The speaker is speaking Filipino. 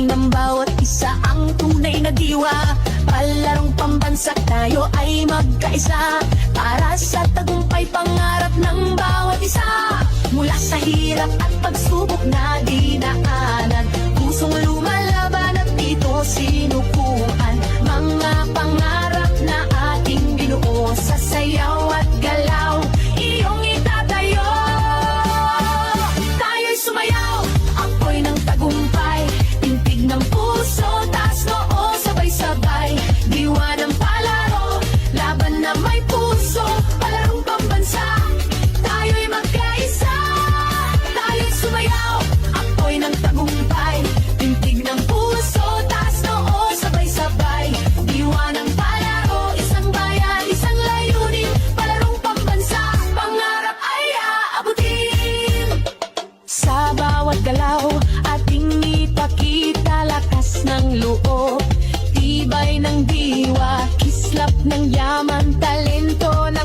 Galing ng bawat isa ang tunay na diwa. Palarong pambansa tayo ay magkaisa, para sa tagumpay pangarap ng bawat isa. Mula sa hirap at pagsubok na dinaanan, pusong lumalaban at dito sinukuan. Mga pangarap na ating binuo, sa sayaw at galaw iyong itatayo. Tayo'y sumayaw, apoy ng tagumpay, tintig ng puso, taas noo, sabay-sabay. Diwa ng palaro, laban na may puso, palarong pambansa, tayo'y magkaisa. Tayo'y sumayaw, apoy ng tagumpay, tintig ng puso, taas noo, sabay-sabay. Diwa ng palaro, isang bayan, isang layunin, palarong pambansa, pangarap ay aabutin. Sa bawat galaw, ating ipakita lakas ng loob, tibay ng diwa, kislap ng yaman, talento na